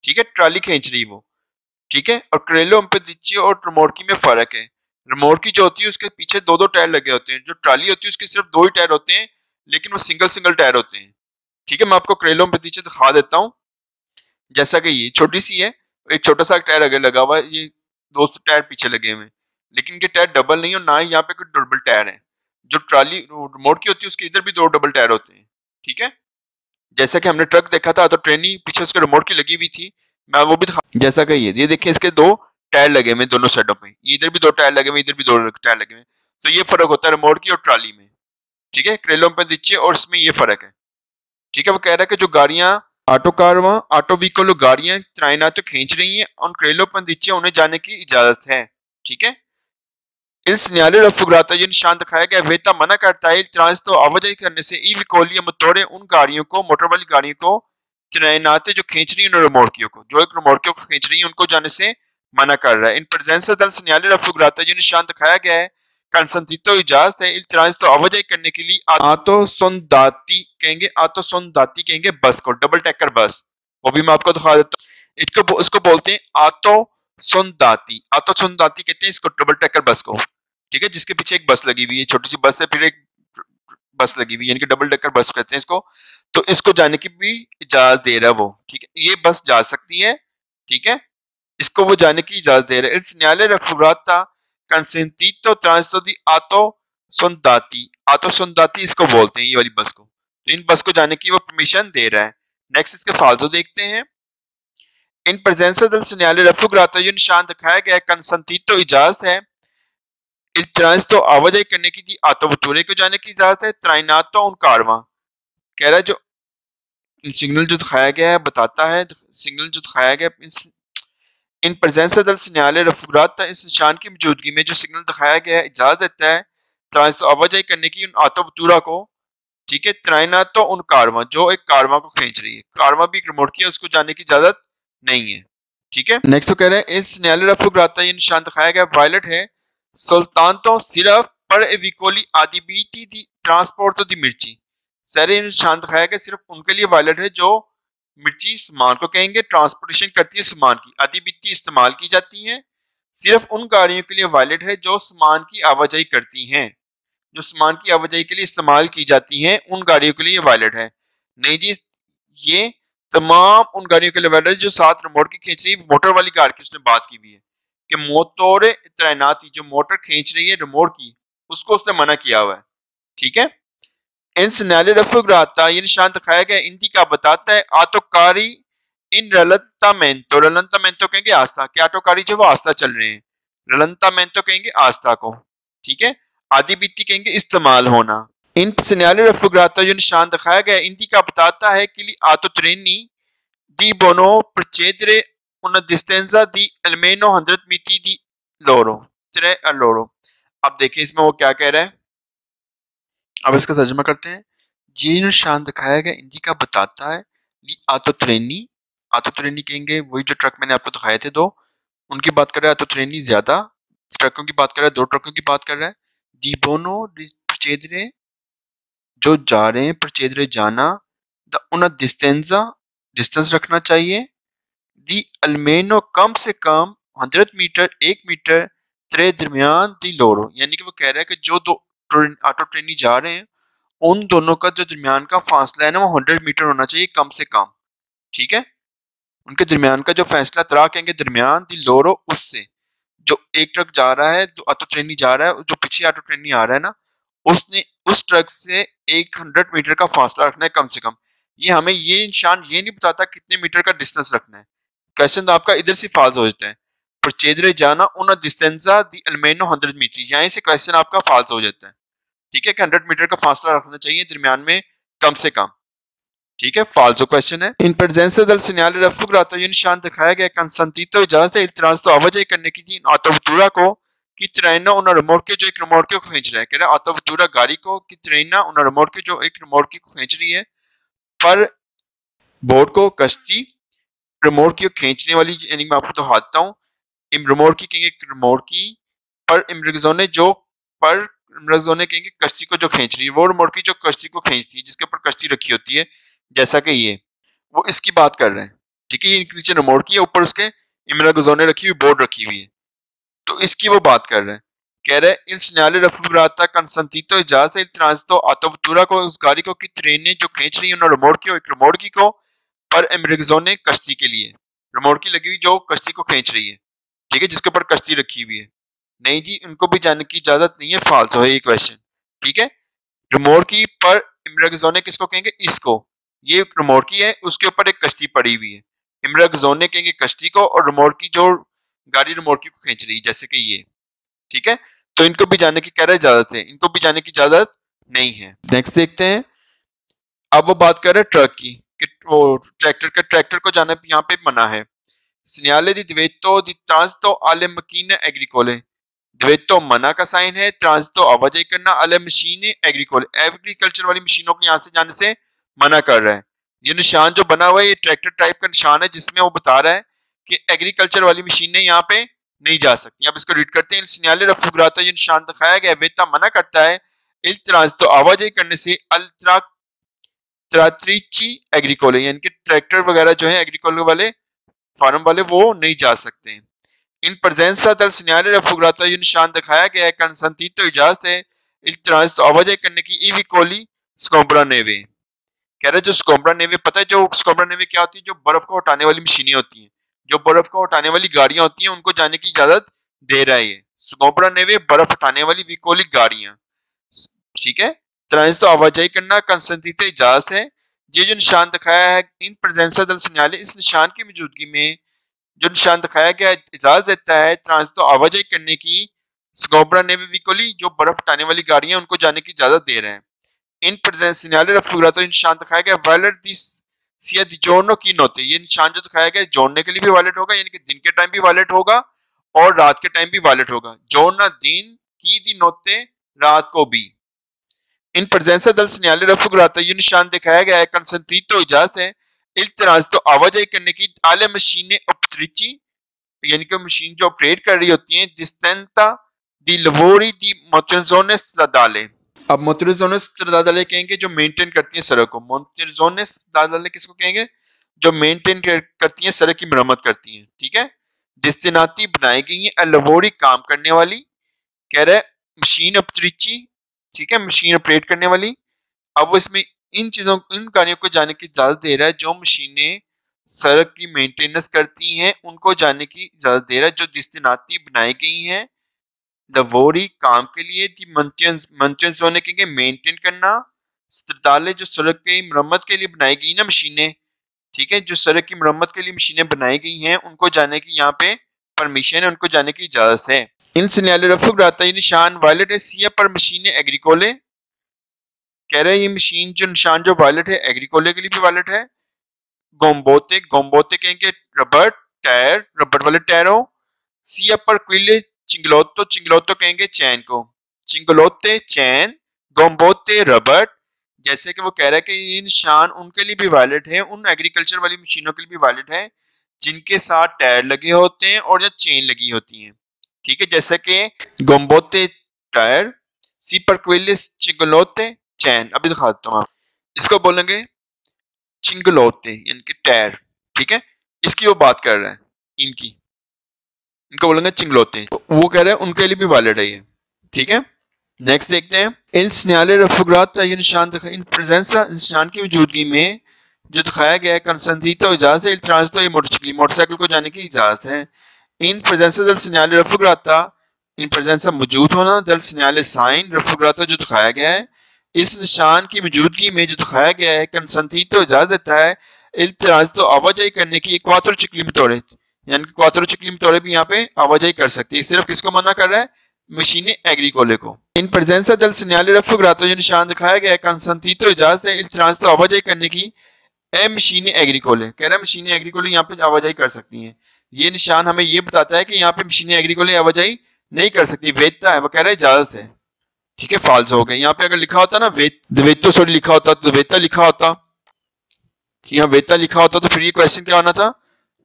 [SPEAKER 1] ठीक है, ट्रॉली खींच रही है वो, ठीक है। और क्रेलो पेंडिचे और रिमोट की में फर्क है। रिमोट की जो होती है उसके पीछे दो दो टायर लगे होते हैं, जो ट्रॉली होती है उसके सिर्फ दो ही टायर होते हैं, लेकिन वो सिंगल सिंगल टायर होते हैं, ठीक है। मैं आपको क्रेलो पेंडिचे दिखा देता हूँ। जैसा कि ये छोटी सी है, एक छोटा सा टायर आगे लगा हुआ है, ये दो टायर पीछे लगे हुए हैं, लेकिन इनके टायर डबल नहीं है और ना ही यहाँ पे कोई डबल टायर है। जो ट्रॉली रिमोट की होती है उसके इधर भी दो डबल टायर होते हैं, ठीक है। जैसा कि हमने ट्रक देखा था तो ट्रेनी पीछे उसके रिमोट की लगी हुई थी, मैं वो भी दिखा। जैसा कि ये देखिए इसके दो टायर लगे हुए दोनों साइडों पे, इधर भी दो टायर लगे हुए, इधर भी दो टायर लगे हुए, तो ये फर्क होता है रिमोट की और ट्रॉली में, ठीक है। क्रेलो पे दीजिए और इसमें ये फर्क है, ठीक है। वो कह रहा है कि जो गाड़ियां ऑटो कार ऑटो व्हीकल गाड़ियां ट्राइना तो खींच रही हैं उन क्रेलो पर नीचे उन्हें जाने की इजाजत है, ठीक है। इस न्यायालय रफुगराता ये निशान दिखाया गया वेता मना करता है ट्रांस तो आवाजाही करने से ई विकोलिया मतोड़े उन गाड़ियों को मोटर वाली गाड़ियों को चनाते जो खींच रही है रिमोटकियों को, जो एक रिमोटकियों को खींच रही है उनको जाने से मना कर रहा है। इन प्रेजेंस दल से न्यायालय रफुगराता ये निशान दिखाया गया है कंसंतितो इजाजत है ट्रांस तो आवाजाही करने के लिए आतो सोनदाती कहेंगे बस को, डबल टैकर बस, वो भी मैं आपको दिखा देता हूँ। इसको उसको बोलते हैं आतो सोनदाती कहते हैं इसको, डबल टैकर बस को, ठीक है। जिसके पीछे एक बस लगी हुई है, छोटी सी बस है, फिर एक बस लगी हुई है, यानी कि डबल डेकर बस कहते हैं इसको। तो इसको जाने की भी इजाजत दे रहा है वो, ठीक है। ये बस जा सकती है, ठीक है, इसको वो जाने की इजाजत दे रहा है। इस न्यायालय रफुराता कंसेंटीतो ट्रांसतो दी आतो सोनदाती इसको बोलते हैं ये वाली बस को, तो इन बस को जाने की वो परमिशन दे रहा है। नेक्स्ट इसके फालतू देखते हैं। इन प्रेजेंसा दल से न्यायालय रफुराता ये निशान दिखाया गया कंसेंटीतो इजाजत है ट्रांस तो आवाजाही करने की थी आतो वतूरे को जाने की इजाजत है त्राइनातो उन कारवा, कह रहा है जो सिग्नल जो दिखाया गया है बताता है, सिग्नल जो दिखाया गया इन प्रेजेंस दल से न्यायालय रफुरात इस निशान की मौजूदगी में जो सिग्नल दिखाया गया है इजाजत देता है ट्रांस तो आवाजाही करने की उन आतो वतूरा को, ठीक है। त्राइनातो उन कारवा जो एक कारवा को खींच रही है, कारवा भी एक रिमोट की है, उसको जाने की इजाजत नहीं है, ठीक है। नेक्स्ट तो कह रहे हैं इस न्यायालय रफुरात ये निशान दिखाया गया वायलेट है सुल्तानतो सिर्फ पर विकोली आदिबीती दी ट्रांसपोर्ट तो दी मिर्ची, सारे निशान दिखाया गया सिर्फ उनके लिए वायलेट है जो मिर्ची सामान को कहेंगे ट्रांसपोर्टेशन करती है सामान की, आदिबीती इस्तेमाल की जाती है। सिर्फ उन गाड़ियों के लिए वायलेट है जो सामान की आवाजाही करती हैं, जो सामान की आवाजाही के लिए इस्तेमाल की जाती हैं उन गाड़ियों के लिए वायलेट है। नहीं जी, ये तमाम उन गाड़ियों के लिए वायलेट जो साथ रिमोट की खींच रही है, मोटर वाली कार की उसने बात की हुई है कि मोटोरे तैनाती जो मोटर खींच रही है रिमोट की, उसको उसने मना किया हुआ है, ठीक है। इन सिनाले रफुगराता ये निशान दिखाया गया इंदी का बताता है आटोकारी इन रलंतामेंटो कहेंगे आस्था कि आटोकारी जो वो आस्था चल रहे हैं, रलंतामेंटो कहेंगे आस्था को, ठीक है। आदि बीती कहेंगे इस्तेमाल होना। इन सिनाले रफुगराता जो निशान दिखाया गया इंदी का बताता है कि auto trainee di bono procedere una distanza di almeno 100 metri di loro 3 a loro। अब देखिए इसमें वो क्या कह रहा है, अब इसका तर्जुमा करते हैं। ये निशान दिखाया गया हिंदी का बताता है आतो ट्रेनी कहेंगे वही जो ट्रक मैंने आपको दिखाए थे दो, उनकी बात कर रहा है। आतो ट्रेनी ज्यादा ट्रकों की बात कर रहा है, दो ट्रकों की बात कर रहा है। दी बोनो procedere जो जा रहे हैं, procedere जाना, द una distanza डिस्टेंस रखना चाहिए, दी अल्मेनो कम से कम 100 मीटर 1 मीटर त्रे दरमियान दी लोरो, यानी कि वो कह रहा है कि जो दो ऑटो ट्रेनी जा रहे हैं उन दोनों का जो दरमियान का फासला है ना वो 100 मीटर होना चाहिए कम से कम, ठीक है। उनके दरमियान का जो फैसला तरा कहेंगे दरमियान दी लोरो, उससे जो एक ट्रक जा रहा है, जो ऑटो ट्रेनी जा रहा है, जो पीछे ऑटो ट्रेनी आ रहा है ना, उसने उस ट्रक से 100 मीटर का फासला रखना है कम से कम। ये हमें ये निशान ये नहीं बताता कितने मीटर का डिस्टेंस रखना है, क्वेश्चन आपका इधर से फाल्स हो जाता है। procedere जाना una distanza di almeno 100 metre, यहीं से क्वेश्चन आपका फाल्स हो जाता है, ठीक है, कि 100 मीटर का फासला रखना चाहिए दरमियान में कम से कम, ठीक है, फाल्सो क्वेश्चन है। इन प्रेजेंस दल सिग्नल रफुगराता ये निशान दिखाया गया कंसंटीतो इजाजत है इल्तराज तो आवाजाही करने की थी ऑटोवतूरा को कि ट्रेना उन रिमोट के जो एक रिमोट को खींच रहा है, कह रहा है ऑटोवतूरा गाड़ी को कि ट्रेना उन रिमोट के जो एक रिमोट की खींच रही है पर बोट को कश्ती रिमोट की खींचने वाली, यानी मैं आपको दिखाता हूँ, रिमोट की कहेंगे रिमोट की, पर इमरगजोने जो पर इमरगजोने कहेंगे कश्ती को जो खींच रही है, वो रिमोट की जो कश्ती को खींचती है, जिसके ऊपर कश्ती रखी होती है, जैसा कि ये वो इसकी बात कर रहे हैं। ठीक है, ये नीचे रिमोट की है, ऊपर उसके इमरगजोने रखी हुई, बोर्ड रखी हुई है, तो इसकी वो बात कर रहे हैं। कह रहे il segnale raffigurata consentito इजाजत il transito autovettura को, उस गाड़ी को की ट्रेनें जो खींच रही है उन्होंने रिमोट की, एक रिमोट की को, पर इमरगजोने कश्ती के लिए, रिमोट की लगी हुई जो कश्ती को खींच रही है, ठीक है, जिसके ऊपर कश्ती रखी हुई है। नहीं जी, उनको भी जाने की इजाजत नहीं है, फाल्स है ये क्वेश्चन। ठीक है, रिमोट की पर इमरगजोने किसको कहेंगे, इसको, ये रिमोट की है, उसके ऊपर एक कश्ती पड़ी हुई है, इमरगजोने कहेंगे कश्ती को, और रिमोट की जो गाड़ी रिमोट की को खींच रही है, जैसे कि ये। ठीक है, तो इनको भी जाने की कह रहे इजाजत है, इनको भी जाने की इजाजत नहीं है। नेक्स्ट देखते हैं, अब वो बात कर रहे हैं ट्रक की, कि वो ट्रैक्टर को जाना यहाँ पे मना है। Segnale di divieto di transito alle macchine agricole, divieto मना का साइन है, ट्रांसito आवाजाही करना, alle machine agricole एग्रीकल्चर वाली मशीनों को यहाँ से जाने से मना कर रहा है। ये निशान जो बना हुआ है, ये ट्रैक्टर टाइप का निशान है, जिसमें वो बता रहा है कि एग्रीकल्चर वाली मशीनें यहाँ पे नहीं जा सकती। अब इसको रीड करते हैं। Il segnale raffigurato, ये निशान दिखाया गया है, वेता मना करता है, il transito आवाजाही करने से, al trattrici agricole, यानी कि ट्रैक्टर वगैरह जो है एग्रीकल्चर वाले फार्म वाले वो नहीं जा सकते। इन presenza del segnale raffigurato, ये निशान दिखाया गया है, consentito इजाजत है, il transito आवाजाही करने की, i veicoli sgombra neve, कह रहे जो स्कोम्ब्रा नेवे, पता है जो स्कोम्ब्रा नेवे क्या होती है, जो बर्फ को हटाने वाली मशीनें होती हैं, जो बर्फ को हटाने वाली गाड़ियां होती हैं, उनको जाने की इजाजत दे रहा है ये स्कोम्ब्रा नेवे, बर्फ हटाने वाली विकोली गाड़ियां। ठीक है, ट्रांजिट आवाजाही करना, कंसंट्रेट इजाजत है। ये जो निशान दिखाया है, इन प्रेजेंसा दल सिग्नल, इस निशान की मौजूदगी में जो निशान दिखाया गया है, इजाजत देता है ट्रांजिट आवाजाही करने की, स्कोम्ब्रा नेवे विकोली, जो बर्फ हटाने वाली गाड़ियां, उनको जाने की इजाजत दे रहे हैं। इन segnale raffigurato, निशान दिखाया गया, valid this sia di giorno की नोते, ये निशान जो दिखाया गया जोड़ने के लिए भी वैलिड होगा, यानी कि दिन के टाइम भी वैलिड होगा और रात के टाइम भी वैलिड होगा। जोड़ना दिन की, दी नोते रात को भी। इन presenza del segnale raffigurato, ये निशान दिखाया गया है, consentito इजाजत है, il transito आवाजाही करने की, alle machine operatrici, यानी कि मशीन जो ऑपरेट कर रही होती हैं, distenta di lavori di manutenzione stradale। अब मोटरिज़ोने स्ट्रादाले कहेंगे जो मेंटेन करती हैं सड़क को, मोटरिज़ोने स्ट्रादाले किसको कहेंगे, जो मेंटेन करती हैं, सड़क की मरम्मत करती हैं। ठीक है, डिस्टिनाती बनाई गई है, लवोरी काम करने वाली, कह रहे मशीन ऑपरेटिची, ठीक है, मशीन ऑपरेट करने वाली। अब वो इसमें इन चीजों, इन गाड़ियों को जाने की इजाजत दे रहा है, जो मशीनें सड़क की मेंटेनेंस करती हैं, उनको जाने की इजाजत दे रहा है, जो डिस्टिनाती बनाई गई हैं लवोरी काम के लिए, थी मेंटेनेंस होने के लिए, मेंटेन करना, स्ट्रादाले जो सड़क की मरम्मत के लिए बनाई गई ना मशीनें, ठीक है, जो सड़क की मरम्मत के लिए मशीनें बनाई गई हैं, उनको जाने की यहाँ पे परमिशन है, उनको जाने की इजाजत है। इन segnale raffigurato, ये निशान वायलेट है, sia पर मशीनें एग्रीकोले, कह रहे हैं ये मशीन जो निशान जो वायलेट है, एग्रीकोले के लिए भी वायलेट है। गोम्बोते, गोम्बोते कहेंगे रबर टायर, रबर वाले टायरों। sia पर क्विले चिंगलोतो, चिंगलोतो कहेंगे चैन को, चिंगलोते चैन, गोम्बोते रबर। जैसे कि वो कह रहा है कि ये निशान उनके लिए भी वैलिड है, उन एग्रीकल्चर वाली मशीनों के लिए भी वैलिड है जिनके साथ टायर लगे होते हैं और या चेन लगी होती है। ठीक है, जैसे कि गोम्बोते टायर, सी पर क्विलिस चिंगलोते चैन। अभी दिखा देता हूँ, इसको बोलेंगे चिंगलोते, यानी कि टायर। ठीक है, इसकी वो बात कर रहा है, इनको बोलेंगे चिंगलोते, तो वो कह रहे हैं उनके लिए भी वैलिड है ये। ठीक है, नेक्स्ट देखते हैं। il segnale raffigurato, ये निशान दिखा, इन presenza, निशान की मौजूदगी में जो दिखाया गया है, consentito इजाजत है, il transito, ये मोटरसाइकिल को जाने की इजाजत है। इन presenza del segnale raffigurato, इन presenza मौजूद होना, del segnale sign raffigurato जो दिखाया गया है, इस निशान की मौजूदगी में जो दिखाया गया है, consentito इजाजत देता है, il transito आवाजाही करने की, quattro ciclomotori, यानी कि quattro ciclomotori भी यहाँ पे आवाजाही कर सकती है। सिर्फ किसको मना कर रहा है, मशीनें एग्रीकोले को। इन presenza del segnale raffigurato, जो निशान दिखाया गया है, consentito इजाजत है, il transito आवाजाही करने की, ए मशीनें एग्रीकोले, कह रहा है मशीनें एग्रीकोले यहाँ पे आवाजाही कर सकती हैं। ये निशान हमें ये बताता है कि यहाँ पे मशीनें एग्रीकोले आवाजाही नहीं कर सकती, वेता है, वो कह रहा है इजाजत है। ठीक है, फाल्स हो गए। यहाँ पे अगर लिखा होता ना वेतो सॉरी लिखा होता तो वेता लिखा होता, यहाँ वेता लिखा होता तो फिर ये क्वेश्चन क्या होना था,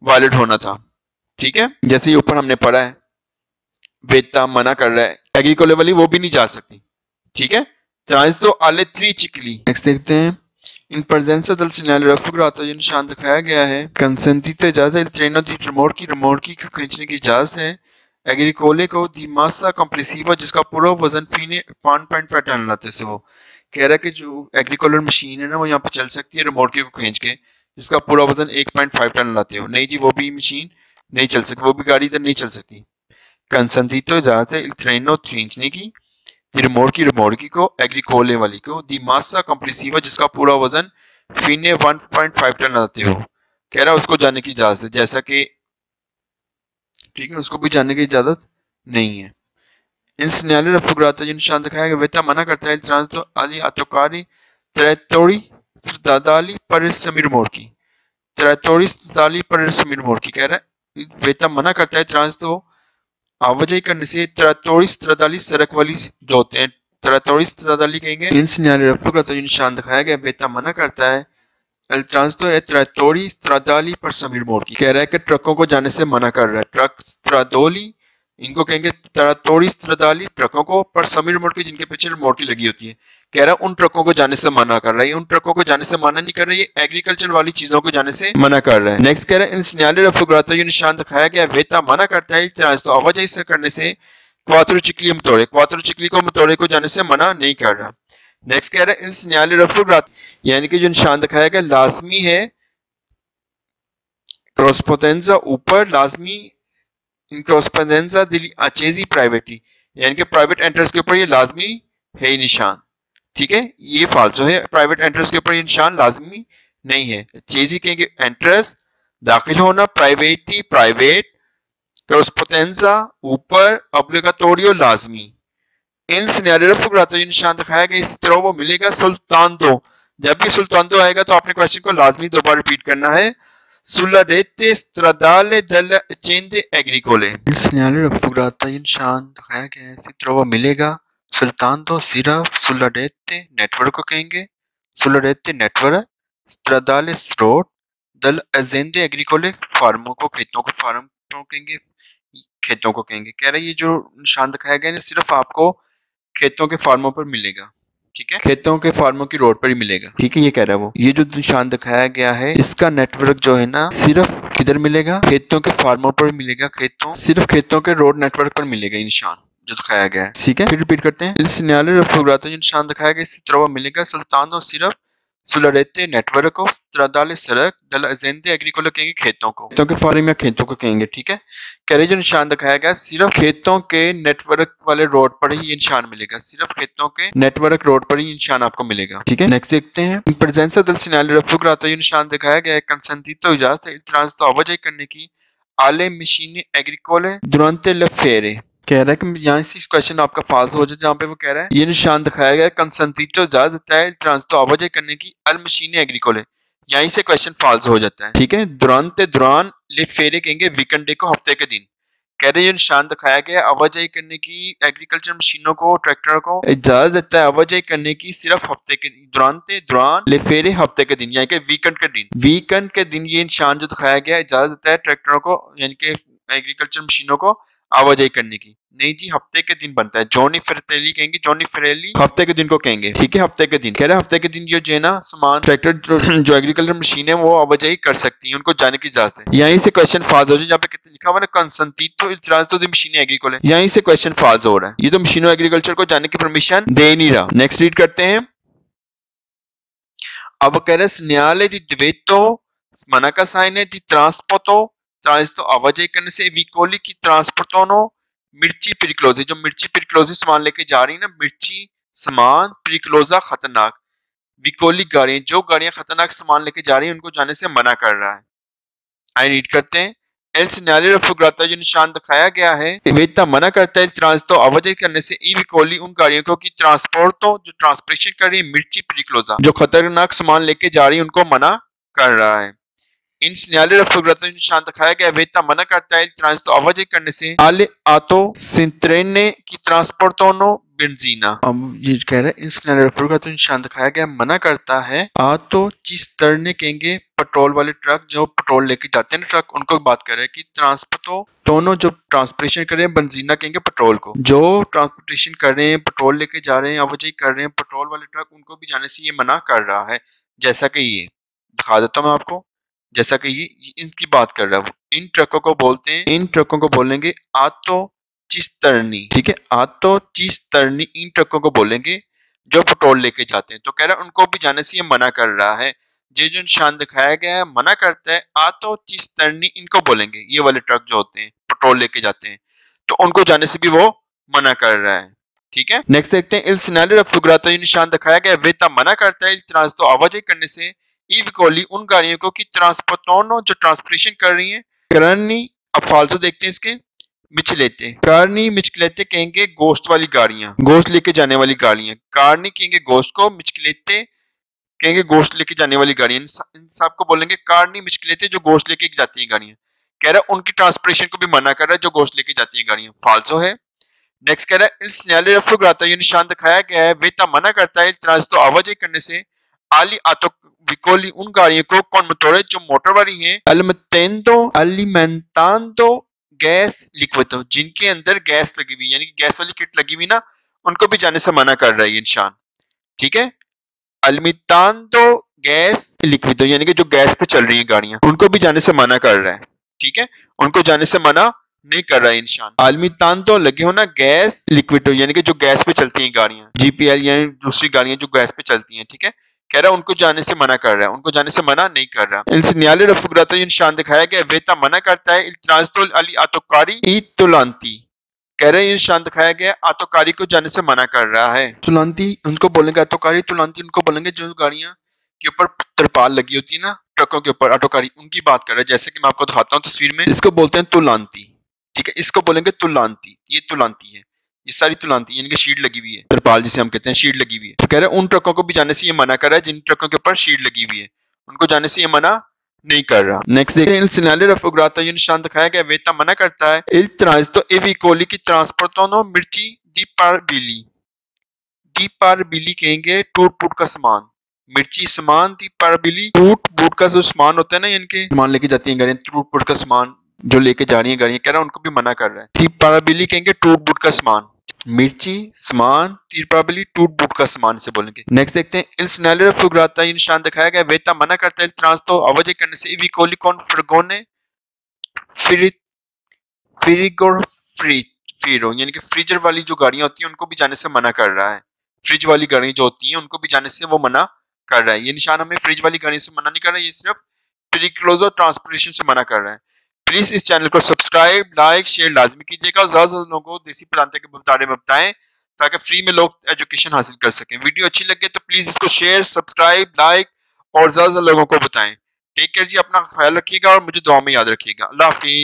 [SPEAKER 1] वायलेट होना था। ठीक है, जैसे ही ऊपर हमने पढ़ा है, वेता मना कर रहा है, एग्रीकोले वाली वो भी नहीं जा सकती। ठीक है, ट्रांजितो alle tre cicli। नेक्स्ट देखते हैं, इन presenza del segnale raffigurato ये निशान दिखाया गया है, consentite इजाजत है, il treno di remorchi को खींचने की इजाजत है, एग्रीकोले को दी मासा कॉम्प्रेसिवा जिसका पूरा वजन फीने 5.5 टन लाते से हो। कह रहा है कि जो एग्रीकोलर मशीन है ना वो यहाँ पे चल सकती है रिमोट को खींच के, जिसका पूरा वजन 1.5 टन लाते हो। नहीं जी, वो भी मशीन नहीं चल सकती, वो भी गाड़ी इधर नहीं चल सकती। कंसंतीतो इजाजत है, il treno खींचने की, रिमोट की को एग्रीकोले वाली को दी मासा कॉम्प्रेसिवा जिसका पूरा वजन फीने 1.5 टन लाते हो। कह रहा है उसको जाने की इजाजत है, जैसा कि ठीक है उसको भी जाने की इजाजत नहीं है। इन segnale raffigurato ये निशान दिखाया गया, वेता मना करता है ट्रांसतो आदि autocarri trattori stradali per semirmorchi, trattori stradali per semirmorchi। कह रहा है वेता मना करता है ट्रांसतो आवाजाही करने से trattori stradali सड़क वाली जो होते हैं, trattori stradali कहेंगे। इन segnale raffigurato ये निशान दिखाया गया, वेता मना करता है El tránsito है trattori stradali per semirmorchi। कह रहा है कि ट्रकों को जाने से मना कर रहा है। ट्रक stradoli इनको कहेंगे trattori stradali ट्रकों को, पर semirmorchi जिनके पीछे मोटी लगी होती है। कह रहा है उन ट्रकों को जाने से मना कर रहा है, उन ट्रकों को जाने से मना नहीं कर रहा है, एग्रीकल्चर वाली चीजों को जाने से मना कर रहा है। नेक्स्ट कह रहा है इन segnale raffigurato ये निशान दिखाया गया, वेता मना करता है ट्रांसतो आवाजाही से करने से quattrocicli मोटोरे, quattrocicli को मोटोरे को जाने से मना नहीं कर रहा। नेक्स्ट कह रहा है इन segnale raffigurato यानी कि जो निशान दिखाया गया लाजमी है, क्रॉसपोटेंजा ऊपर लाजमी, इन क्रॉसपोटेंजा दिली अचेजी प्राइवेटी यानी कि प्राइवेट एंट्रेंस के ऊपर ये लाजमी है निशान। ठीक है, ये फाल्सो है, प्राइवेट एंट्रेंस के ऊपर ये निशान लाजमी नहीं है। चेजी कहेंगे एंट्रेंस दाखिल होना, प्राइवेटी प्राइवेट, क्रॉसपोटेंजा ऊपर, ऑब्लिगाटोरियो लाजमी। इन segnale raffigurato ये निशान दिखाया गया, इस तरह वो मिलेगा सुल्तान दो। जब भी सुल्तान दो आएगा तो आपने क्वेश्चन को लाजमी दो बार रिपीट करना है। sulla rete stradale delle aziende agricole। इन segnale raffigurato ये निशान दिखाया गया है, इसी तरह वो मिलेगा सुल्तान दो सिर्फ, sulla rete नेटवर्क को कहेंगे, sulla rete network, stradale road, delle aziende agricole फार्मों को, खेतों को, फार्म को कहेंगे, खेतों को कहेंगे। कह रहा है ये जो निशान दिखाया गया है सिर्फ आपको खेतों के फार्मों पर मिलेगा। ठीक है, खेतों के फार्मों की रोड पर ही मिलेगा। ठीक है, ये कह रहा है वो, ये जो निशान दिखाया गया है इसका नेटवर्क जो है ना सिर्फ किधर मिलेगा, खेतों के फार्मों पर मिलेगा, खेतों, सिर्फ खेतों के रोड नेटवर्क पर मिलेगा ये निशान जो दिखाया गया है। ठीक है, फिर रिपीट करते हैं, इस segnale raffigurato जो निशान दिखाया गया इसी तरह वो मिलेगा सुल्तानो सिर्फ, sulla rete नेटवर्क को, stradale सड़क, delle aziende agricole कहेंगे खेतों को, खेतों के फार्म या खेतों को कहेंगे। ठीक है, कह रहे जो निशान दिखाया गया सिर्फ खेतों के नेटवर्क वाले रोड पर ही ये निशान मिलेगा, सिर्फ खेतों के नेटवर्क रोड पर ही निशान आपको मिलेगा। ठीक है, नेक्स्ट देखते हैं, in presenza del segnale raffigurato ये निशान दिखाया गया है, consentito इजाजत है il transito आवाजाही करने की, alle machine agricole durante le ferie। कह रहा है कि यहाँ से क्वेश्चन आपका फाल्स हो जाए, जहाँ पे वो कह रहा है ये निशान दिखाया गया कंसंटीटो इजाजत देता है ट्रांसतो आवाजाही करने की अल मशीने एग्रीकोले, यहीं से क्वेश्चन फाल्स हो जाता है। ठीक है, दुरानते दुरान ले फेरे कहेंगे वीकेंड डे को, हफ्ते के दिन। कह रहे ये निशान दिखाया गया आवाजाही करने की एग्रीकल्चर मशीनों को, ट्रैक्टर को इजाजत देता है आवाजाही करने की सिर्फ हफ्ते के दुरानते दुरान ले फेरे हफ्ते के दिन, यानी कि वीकेंड के दिन, वीकेंड के दिन ये निशान जो दिखाया गया इजाजत देता है ट्रैक्टरों को यानी कि एग्रीकल्चर मशीनों को आवाजाही करने की। नहीं जी, हफ्ते के दिन बनता है, जॉनी फ्रेटेली कहेंगे, जॉनी फ्रेली हफ्ते के दिन को कहेंगे। ठीक है, हफ्ते के दिन कह रहे हैं हफ्ते के दिन जो है ना सामान ट्रैक्टर जो एग्रीकल्चर मशीन है वो आवाजाही कर सकती है, उनको जाने की इजाजत है। यहीं से क्वेश्चन फाल्स हो जाए, जहाँ पे कितने लिखा हुआ है कंसंटीटो il transito di machine agricole, यहीं से क्वेश्चन फाल्स हो रहा है, ये तो मशीनों एग्रीकल्चर को जाने की परमिशन दे नहीं रहा। नेक्स्ट रीड करते हैं, अब कह रहे segnale di divieto मना का साइन है, di trasporto ट्रांसतो आवाजाही करने से, विकोली की ट्रांसपोर्टोनो मिर्ची पिरिक्लोजी जो मिर्ची पिरिक्लोजी सामान लेके जा रही है ना, मिर्ची सामान पिरिक्लोजा खतरनाक, विकोली गाड़ियां जो गाड़ियां खतरनाक सामान लेके जा रही हैं उनको जाने से मना कर रहा है। आई रीड करते हैं, एल segnale raffigurato जो निशान दिखाया गया है वेता मना करता है ट्रांसतो आवाजाही करने से ई विकोली उन गाड़ियों को की ट्रांसपोर्टो जो ट्रांसपोर्टेशन कर रही है मिर्ची पिरिक्लोजा जो खतरनाक सामान लेके जा रही है उनको मना कर रहा है। इन segnale raffigurato निशान दिखाया गया वेता मना करता है ट्रांसito आवाजाही करने से alle auto sintrene की ट्रांसपोर्टोनो बेंजीना। अब ये कह रहे हैं इस का तो निशान दिखाया गया मना करता है। आ तो जिस तरह कहेंगे पेट्रोल वाले ट्रक जो पेट्रोल लेके जाते हैं ना ट्रक, उनको बात कर रहे हैं कि ट्रांसपोर्ट दोनों जो ट्रांसपोर्टेशन कर रहे हैं बेंजीना कहेंगे पेट्रोल को, जो ट्रांसपोर्टेशन कर रहे हैं पेट्रोल लेके जा रहे हैं आवाजाही कर रहे हैं पेट्रोल वाले ट्रक, उनको भी जाने से ये मना कर रहा है। जैसा कि ये दिखा देता हूँ मैं आपको, जैसा कि ये इनकी बात कर रहा है। इन ट्रकों को बोलते हैं, इन ट्रकों को बोलेंगे आतो चिस्तरनी। ठीक है, आतो चिस्तरनी इन ट्रकों को बोलेंगे जो पेट्रोल लेके जाते हैं। तो कह रहा है उनको भी जाने से ये मना कर रहा है। ये जो निशान दिखाया गया है मना करता है, आतो चिस्तरनी इनको बोलेंगे, ये वाले ट्रक जो होते हैं पेट्रोल लेके जाते हैं, तो उनको जाने से भी वो मना कर रहा है। ठीक है, नेक्स्ट देखते हैं इल सिनाले रफुग्राता ये निशान दिखाया गया वेता मना करता है इल्तराज तो आवाजाही करने से ई विकोली उन गाड़ियों को कि ट्रांसपोर्टोनो जो ट्रांसपोर्टेशन कर रही है करनी। अब फालतू देखते हैं इसके मिचलेते, कारनी मिचलेते कहेंगे गोश्त वाली गाड़ियां, गोश्त लेके जाने वाली गाड़ियां। कारनी कहेंगे गोश्त को, मिचलेते कहेंगे गोश्त लेके जाने वाली गाड़ियां। इन सब को बोलेंगे कारनी मिचलेते जो गोश्त लेके जाती हैं गाड़ियां। कह रहा है उनकी ट्रांसपोर्टेशन को भी मना कर रहा है जो गोश्त लेके जाती हैं गाड़ियां, फालतू है। नेक्स्ट कह रहा है इस न्यायालय रफुग्राता ये निशान दिखाया गया है वेता मना करता है इल्तराज तो आवाजाही करने से आली आतो विकोली उन गाड़ियों को कौन मोटोरे जो मोटर वाली हैं अलिमेंटेंदो अलिमेंटांदो गैस लिक्विडो जिनके अंदर गैस लगी हुई यानी कि गैस वाली किट लगी हुई ना, उनको भी जाने से मना कर रहा है ये निशान। ठीक है, अलिमेंटांदो गैस लिक्विडो यानी कि जो गैस पे चल रही है गाड़ियां, उनको भी जाने से मना कर रहा है। ठीक है, उनको जाने से मना नहीं कर रहा है इंसान। आलमी तान तो लगे हो ना गैस लिक्विड यानी कि जो गैस पे चलती हैं गाड़ियां, जीपीएल यानी दूसरी गाड़ियां जो गैस पे चलती हैं। ठीक है, कह रहा है उनको जाने से मना कर रहा है, उनको जाने से मना नहीं कर रहा। इनसे न्यायालय रफुग्राता ये निशान दिखाया गया वेता मना करता है इल्तराजतुल अली आतोकारी तुलांती। कह रहे हैं ये निशान दिखाया गया आतोकारी को जाने से मना कर रहा है। तुलांती उनको बोलेंगे, आतोकारी तुलांती उनको बोलेंगे जो गाड़ियां के ऊपर तिरपाल लगी होती है ना ट्रकों के ऊपर, आटोकारी उनकी बात कर रहा है। जैसे कि मैं आपको दिखाता हूँ तस्वीर में, इसको बोलते हैं तुलांती। ठीक है, इसको बोलेंगे तुलांती, ये तुलांती है, ये सारी तुलांती यानी कि शीट लगी हुई है, तिरपाल जिसे हम कहते हैं शीट लगी हुई है। तो कह रहे हैं उन ट्रकों को भी जाने से ये मना कर रहा है जिन ट्रकों के ऊपर शीट लगी हुई है, उनको जाने से ये मना नहीं कर रहा। नेक्स्ट देखते हैं इल सिनाले रफुग्राता ये निशान दिखाया गया वेता मना करता है इल ट्रांस तो एवी कोली की ट्रांसपोर्टोनो मिर्ची दी पार बिली कहेंगे टूट फूट का सामान, मिर्ची सामान दी पार बिली टूट फूट का जो सामान होता है ना, इनके सामान लेके जाती है गाड़ियां, टूट फूट का सामान जो लेके जा रही है गाड़ियां, कह रहा है उनको भी मना कर रहा है। तीपाराबिली कहेंगे टूट बूट का सामान, मिर्ची सामान, तीपाराबिली टूट बूट का सामान से बोलेंगे। नेक्स्ट देखते हैं इल सिनाले रफुग्राता ये निशान दिखाया गया वेता मना करता है ट्रांस तो आवाजाही करने से इवी कोली कौन फ्रगोने फ्रिगोर फ्रीरो यानी कि फ्रीजर वाली जो गाड़ियां होती हैं उनको भी जाने से मना कर रहा है। फ्रिज वाली गाड़ियां जो होती हैं उनको भी जाने से वो मना कर रहा है। ये निशान हमें फ्रिज वाली गाड़ियों से मना नहीं कर रहा है, ये सिर्फ प्रीक्लोजर ट्रांसपोर्टेशन से मना कर रहा है। प्लीज इस चैनल को सब्सक्राइब लाइक शेयर लाजमी कीजिएगा, ज्यादा लोगों को देसी प्लांटे के बारे में बताएं ताकि फ्री में लोग एजुकेशन हासिल कर सकें। वीडियो अच्छी लगे तो प्लीज इसको शेयर सब्सक्राइब लाइक और ज्यादा लोगों को बताएं। टेक केयर जी, अपना ख्याल रखिएगा और मुझे दुआ में याद रखिएगा। अल्लाह हाफिज।